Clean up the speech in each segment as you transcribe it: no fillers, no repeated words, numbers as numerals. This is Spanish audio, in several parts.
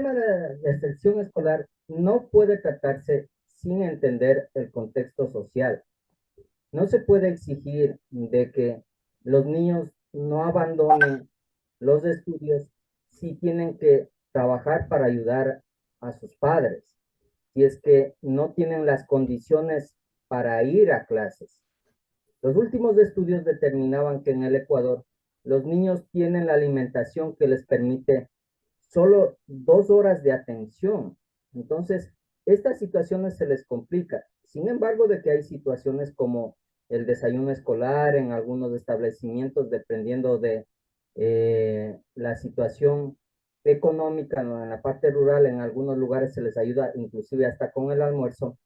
tema de la deserción escolar no puede tratarse sin entender el contexto social. No se puede exigir de que los niños no abandonen los estudios si tienen que trabajar para ayudar a sus padres, si es que no tienen las condiciones para ir a clases. Los últimos estudios determinaban que en el Ecuador los niños tienen la alimentación que les permite solo 2 horas de atención. Entonces, estas situaciones se les complica. Sin embargo, de que hay situaciones como el desayuno escolar en algunos establecimientos, dependiendo de la situación económica, ¿no? En la parte rural, en algunos lugares se les ayuda inclusive hasta con el almuerzo.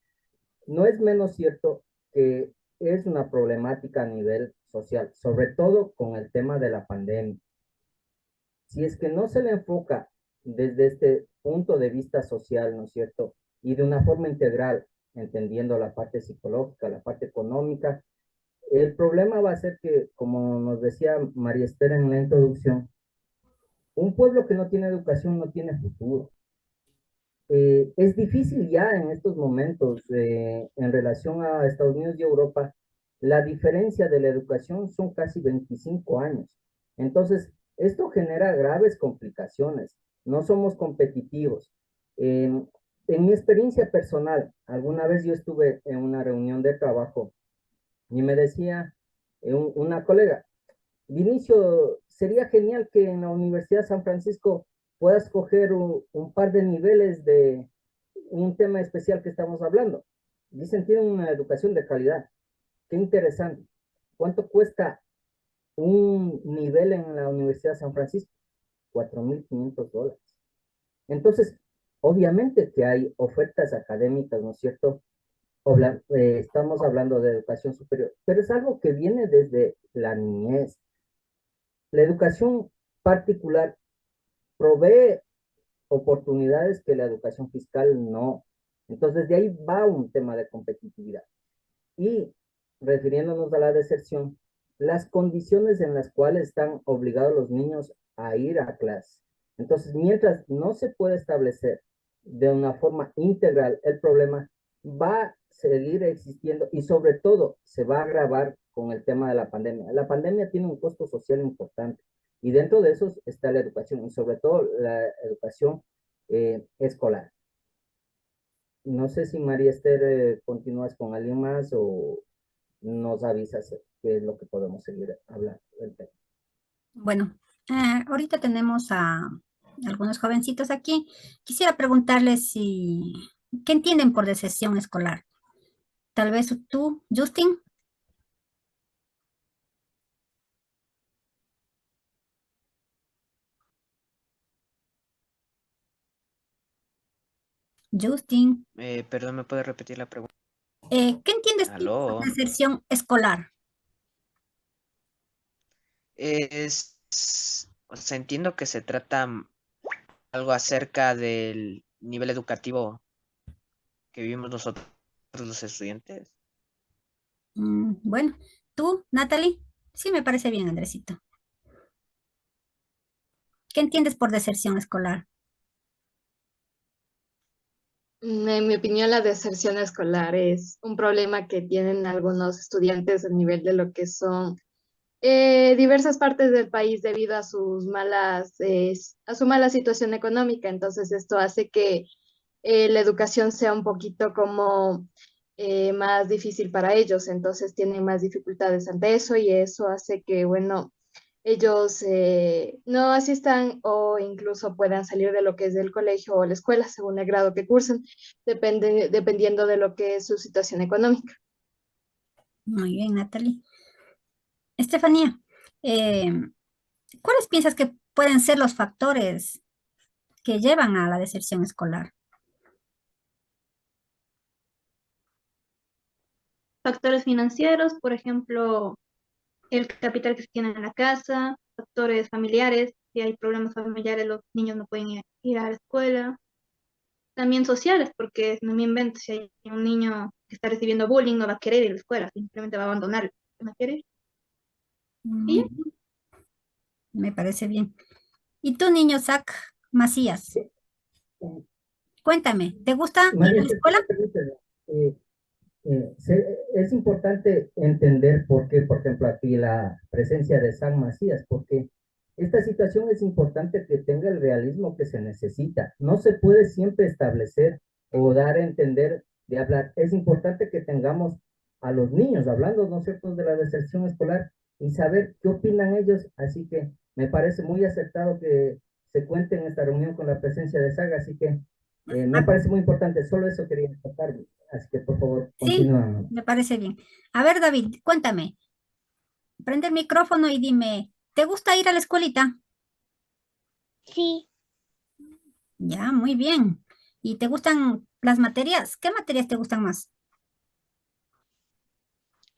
No es menos cierto que es una problemática a nivel social, sobre todo con el tema de la pandemia. Si es que no se le enfoca desde este punto de vista social, ¿no es cierto? Y de una forma integral, entendiendo la parte psicológica, la parte económica, el problema va a ser que, como nos decía María Esther en la introducción, un pueblo que no tiene educación no tiene futuro. Es difícil ya en estos momentos, en relación a Estados Unidos y Europa, la diferencia de la educación son casi 25 años. Entonces, esto genera graves complicaciones. No somos competitivos. En mi experiencia personal, alguna vez yo estuve en una reunión de trabajo y me decía una colega, Vinicio, sería genial que en la Universidad de San Francisco puedas coger un par de niveles de un tema especial que estamos hablando. Dicen, tienen una educación de calidad. Qué interesante. ¿Cuánto cuesta un nivel en la Universidad de San Francisco? $4,500. Entonces, obviamente que hay ofertas académicas, ¿no es cierto? Estamos hablando de educación superior, pero es algo que viene desde la niñez. La educación particular provee oportunidades que la educación fiscal no. Entonces, de ahí va un tema de competitividad. Y refiriéndonos a la deserción, las condiciones en las cuales están obligados los niños a ir a clase. Entonces, mientras no se puede establecer de una forma integral el problema, va a seguir existiendo y sobre todo se va a agravar con el tema de la pandemia. La pandemia tiene un costo social importante y dentro de eso está la educación y sobre todo la educación escolar. No sé si María Esther continúas con alguien más o nos avisas qué es lo que podemos seguir hablando del tema. Bueno, ahorita tenemos a algunos jovencitos aquí. Quisiera preguntarles si, ¿qué entienden por deserción escolar? Tal vez tú, Justin. Justin, Perdón, ¿me puede repetir la pregunta? ¿qué entiendes tú por Aló. deserción escolar? Es, o sea, entiendo que se trata algo acerca del nivel educativo que vivimos nosotros los estudiantes. Bueno, tú, Natalie. Sí, me parece bien, Andresito. ¿Qué entiendes por deserción escolar? En mi opinión, la deserción escolar es un problema que tienen algunos estudiantes a nivel de lo que son diversas partes del país debido a a su mala situación económica. Entonces, esto hace que la educación sea un poquito como más difícil para ellos. Entonces, tienen más dificultades ante eso y eso hace que, bueno, ellos no asistan o incluso puedan salir de lo que es del colegio o la escuela según el grado que cursen, dependiendo de lo que es su situación económica. Muy bien, Natalie. Estefanía, eh, ¿cuáles piensas que pueden ser los factores que llevan a la deserción escolar? Factores financieros, por ejemplo, el capital que se tiene en la casa, factores familiares, si hay problemas familiares, los niños no pueden ir a la escuela. También sociales, porque no me invento, si hay un niño que está recibiendo bullying, no va a querer ir a la escuela, simplemente va a abandonar, no quiere ir. Y ya. Muy bien, me parece bien. ¿Y tu niño, Zach Macías? Cuéntame, ¿te gusta ir a María la Esther, escuela? permíteme, es importante entender por qué, por ejemplo, aquí la presencia de San Macías, porque esta situación es importante que tenga el realismo que se necesita. No se puede siempre establecer o dar a entender de hablar. Es importante que tengamos a los niños hablando, ¿no es cierto?, de la deserción escolar y saber qué opinan ellos. Así que me parece muy acertado que se cuente en esta reunión con la presencia de Saga, así que me Ah, parece muy importante. Solo eso quería destacar. Así que por favor, sí, continúa. me parece bien. A ver, David, cuéntame, prende el micrófono y dime, ¿te gusta ir a la escuelita? Sí, Ya, muy bien. ¿Y te gustan las materias? ¿Qué materias te gustan más?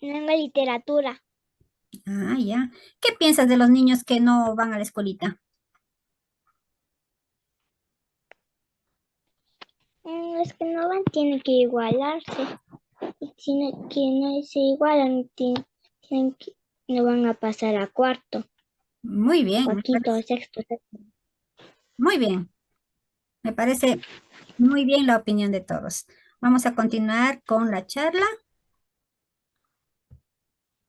lengua y literatura. Ah, ya. ¿Qué piensas de los niños que no van a la escuelita? Los que no van tienen que igualarse. Y que no se igualan, no van a pasar a cuarto, Muy bien, o a quinto, o sexto. muy bien. Me parece muy bien la opinión de todos. Vamos a continuar con la charla.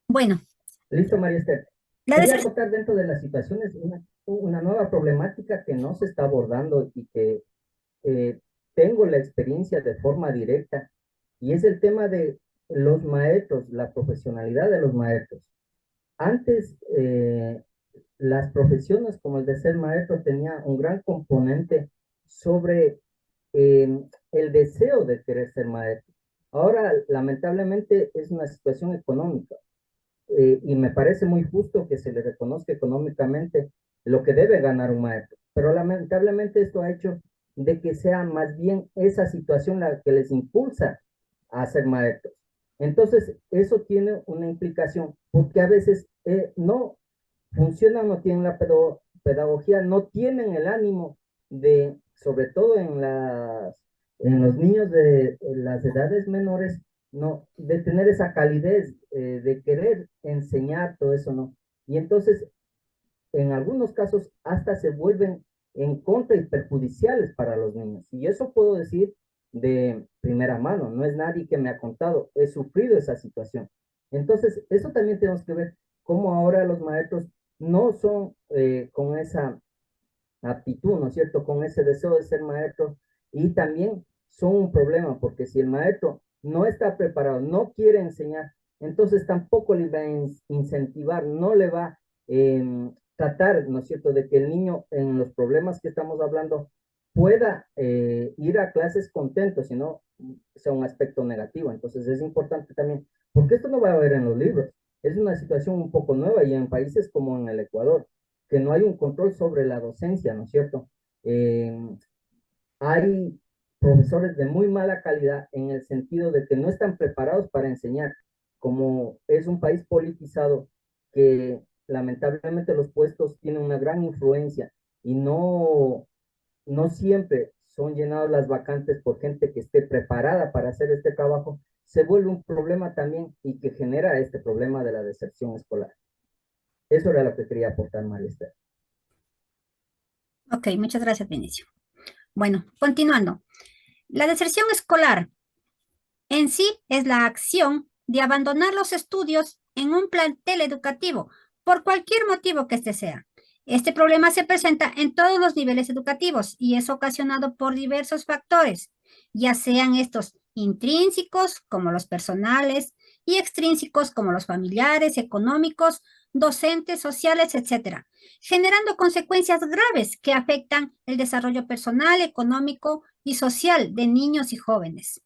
Bueno, Listo, María Esther. la Quería deserción. acotar dentro de las situaciones una nueva problemática que no se está abordando y que eh, tengo la experiencia de forma directa, y es el tema de los maestros, la profesionalidad de los maestros. Antes, las profesiones como el de ser maestro tenía un gran componente sobre el deseo de querer ser maestro. Ahora, lamentablemente, es una situación económica y me parece muy justo que se le reconozca económicamente lo que debe ganar un maestro. Pero lamentablemente esto ha hecho de que sea más bien esa situación la que les impulsa a ser maestros. Entonces, eso tiene una implicación, porque a veces no funcionan, no tienen la pedagogía, no tienen el ánimo de, sobre todo en los niños de las edades menores, no, de tener esa calidez, de querer enseñar todo eso, ¿no? Y entonces, en algunos casos, hasta se vuelven en contra y perjudiciales para los niños. Y eso puedo decir de primera mano, no es nadie que me ha contado, he sufrido esa situación. Entonces, eso también tenemos que ver cómo ahora los maestros no son con esa aptitud, ¿no es cierto? Con ese deseo de ser maestro y también son un problema porque si el maestro no está preparado, no quiere enseñar, entonces tampoco le va a incentivar, no le va a tratar, ¿no es cierto?, de que el niño en los problemas que estamos hablando pueda ir a clases contento, sino sea un aspecto negativo. Entonces es importante también, porque esto no va a haber en los libros, es una situación un poco nueva y en países como en el Ecuador que no hay un control sobre la docencia, ¿no es cierto? Eh, hay profesores de muy mala calidad en el sentido de que no están preparados para enseñar, como es un país politizado que lamentablemente los puestos tienen una gran influencia y no siempre son llenadas las vacantes por gente que esté preparada para hacer este trabajo, se vuelve un problema también y que genera este problema de la deserción escolar. Eso era lo que quería aportar, María Esther. Ok, muchas gracias, Vinicio. Bueno, continuando. La deserción escolar en sí es la acción de abandonar los estudios en un plantel educativo por cualquier motivo que este sea. Este problema se presenta en todos los niveles educativos y es ocasionado por diversos factores, ya sean estos intrínsecos como los personales y extrínsecos como los familiares, económicos, docentes, sociales, etcétera, generando consecuencias graves que afectan el desarrollo personal, económico y social de niños y jóvenes.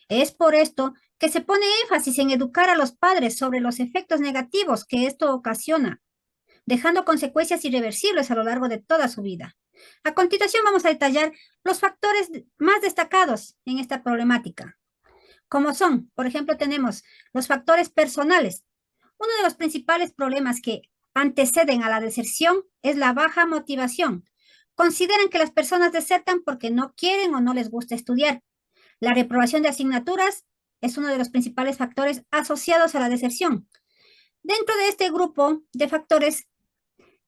Es por esto que se pone énfasis en educar a los padres sobre los efectos negativos que esto ocasiona, dejando consecuencias irreversibles a lo largo de toda su vida. A continuación vamos a detallar los factores más destacados en esta problemática, como son, por ejemplo, tenemos los factores personales. Uno de los principales problemas que anteceden a la deserción es la baja motivación. Consideran que las personas desertan porque no quieren o no les gusta estudiar. La reprobación de asignaturas es uno de los principales factores asociados a la deserción. Dentro de este grupo de factores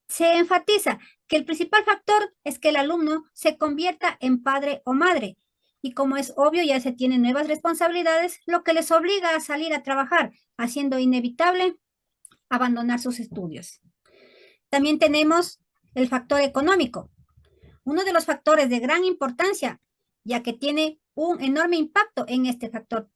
se enfatiza que el principal factor es que el alumno se convierta en padre o madre, y como es obvio ya se tienen nuevas responsabilidades, lo que les obliga a salir a trabajar, haciendo inevitable abandonar sus estudios. También tenemos el factor económico, uno de los factores de gran importancia, ya que tiene un enorme impacto en este factor.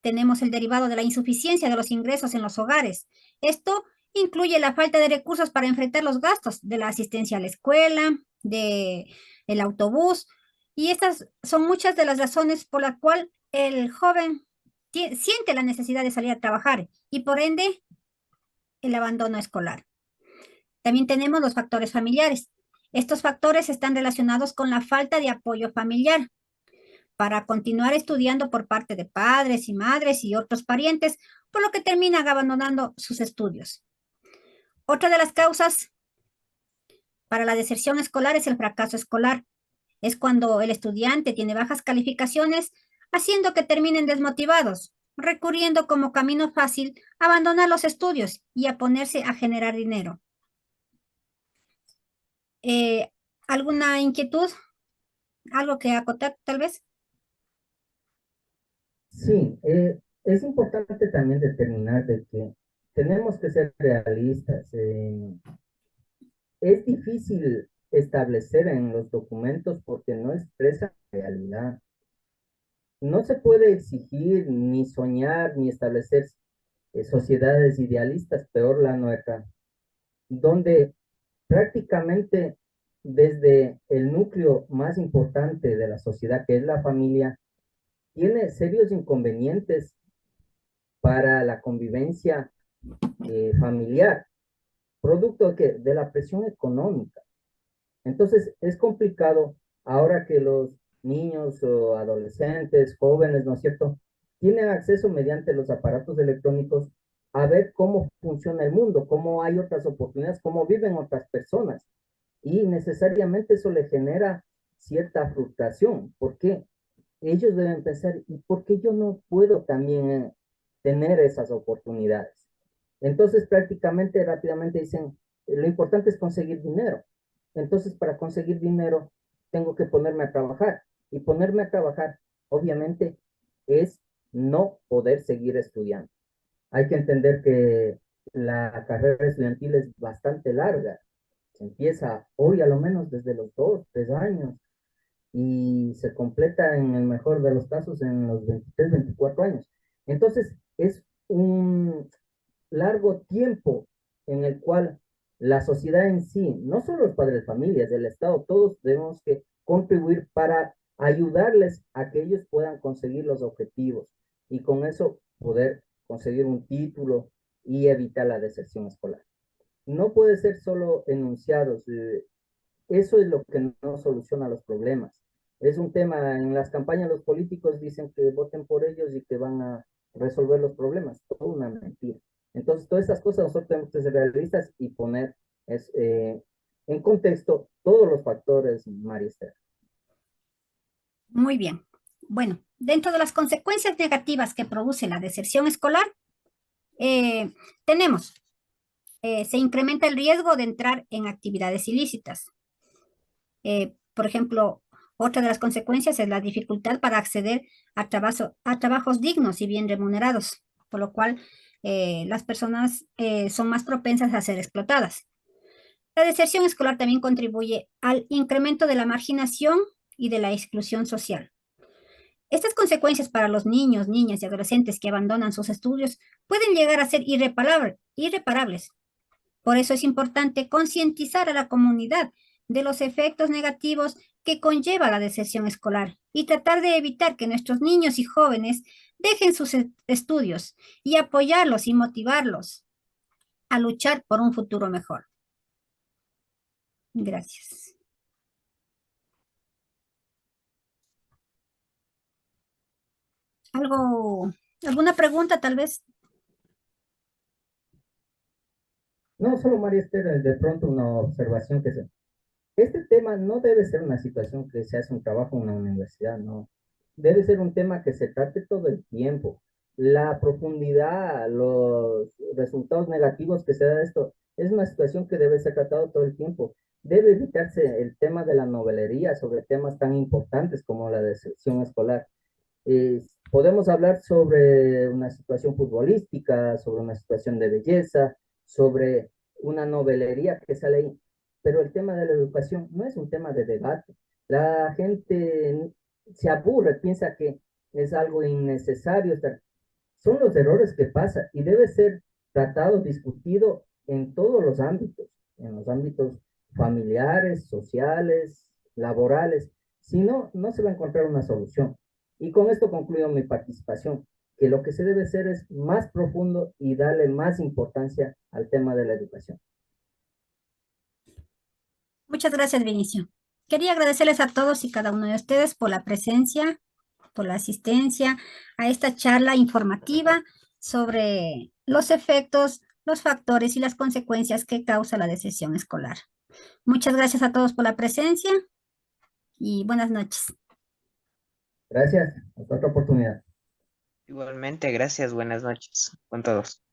Tenemos el derivado de la insuficiencia de los ingresos en los hogares. Esto incluye la falta de recursos para enfrentar los gastos de la asistencia a la escuela, del autobús, y estas son muchas de las razones por las cuales el joven siente la necesidad de salir a trabajar y por ende el abandono escolar. También tenemos los factores familiares. Estos factores están relacionados con la falta de apoyo familiar para continuar estudiando por parte de padres y madres y otros parientes, por lo que terminan abandonando sus estudios. Otra de las causas para la deserción escolar es el fracaso escolar. Es cuando el estudiante tiene bajas calificaciones, haciendo que terminen desmotivados, recurriendo como camino fácil a abandonar los estudios y a ponerse a generar dinero. ¿Alguna inquietud? ¿Algo que acotar tal vez? Sí, es importante también determinar de que tenemos que ser realistas. Es difícil establecer en los documentos porque no expresa realidad. No se puede exigir, ni soñar, ni establecer sociedades idealistas, peor la nuestra, donde prácticamente desde el núcleo más importante de la sociedad, que es la familia, tiene serios inconvenientes para la convivencia familiar, producto de la presión económica. Entonces, es complicado ahora que los niños o adolescentes, jóvenes, ¿no es cierto?, tienen acceso mediante los aparatos electrónicos a ver cómo funciona el mundo, cómo hay otras oportunidades, cómo viven otras personas. Y necesariamente eso le genera cierta frustración, porque ellos deben pensar, ¿y por qué yo no puedo también tener esas oportunidades? Entonces, prácticamente rápidamente dicen, lo importante es conseguir dinero. Entonces, para conseguir dinero, tengo que ponerme a trabajar. Y ponerme a trabajar, obviamente, es no poder seguir estudiando. Hay que entender que la carrera estudiantil es bastante larga. Se empieza hoy a lo menos desde los 2, 3 años y se completa en el mejor de los casos en los 23, 24 años. Entonces, es un largo tiempo en el cual la sociedad en sí, no solo los padres de familias, del Estado, todos tenemos que contribuir para ayudarles a que ellos puedan conseguir los objetivos y con eso poder conseguir un título y evitar la deserción escolar. No puede ser solo enunciados, eso es lo que no soluciona los problemas. Es un tema, en las campañas los políticos dicen que voten por ellos y que van a resolver los problemas. Todo una mentira. Entonces, todas esas cosas nosotros tenemos que ser realistas y poner en contexto todos los factores, María Esther. Muy bien. Bueno, dentro de las consecuencias negativas que produce la deserción escolar, tenemos, se incrementa el riesgo de entrar en actividades ilícitas. Por ejemplo, otra de las consecuencias es la dificultad para acceder a trabajos dignos y bien remunerados, por lo cual las personas son más propensas a ser explotadas. La deserción escolar también contribuye al incremento de la marginación y de la exclusión social. Estas consecuencias para los niños, niñas y adolescentes que abandonan sus estudios pueden llegar a ser irreparables. Por eso es importante concientizar a la comunidad de los efectos negativos que conlleva la deserción escolar y tratar de evitar que nuestros niños y jóvenes dejen sus estudios y apoyarlos y motivarlos a luchar por un futuro mejor. Gracias. ¿Alguna pregunta tal vez? No, solo María Esther, de pronto una observación este tema no debe ser una situación que se hace un trabajo en una universidad, no. Debe ser un tema que se trate todo el tiempo. La profundidad, los resultados negativos que se da de esto, es una situación que debe ser tratado todo el tiempo. debe evitarse el tema de la novelería sobre temas tan importantes como la deserción escolar. Podemos hablar sobre una situación futbolística, sobre una situación de belleza, sobre una novelería que sale ahí, pero el tema de la educación no es un tema de debate. La gente se aburre, piensa que es algo innecesario. Son los errores que pasan y debe ser tratado, discutido en todos los ámbitos, en los ámbitos familiares, sociales, laborales. Si no, no se va a encontrar una solución. Y con esto concluyo mi participación, que lo que se debe hacer es más profundo y darle más importancia al tema de la educación. Muchas gracias, Vinicio. Quería agradecerles a todos y cada uno de ustedes por la presencia, por la asistencia a esta charla informativa sobre los efectos, los factores y las consecuencias que causa la deserción escolar. Muchas gracias a todos por la presencia y buenas noches. Gracias. Hasta otra oportunidad. Igualmente, gracias, buenas noches con todos.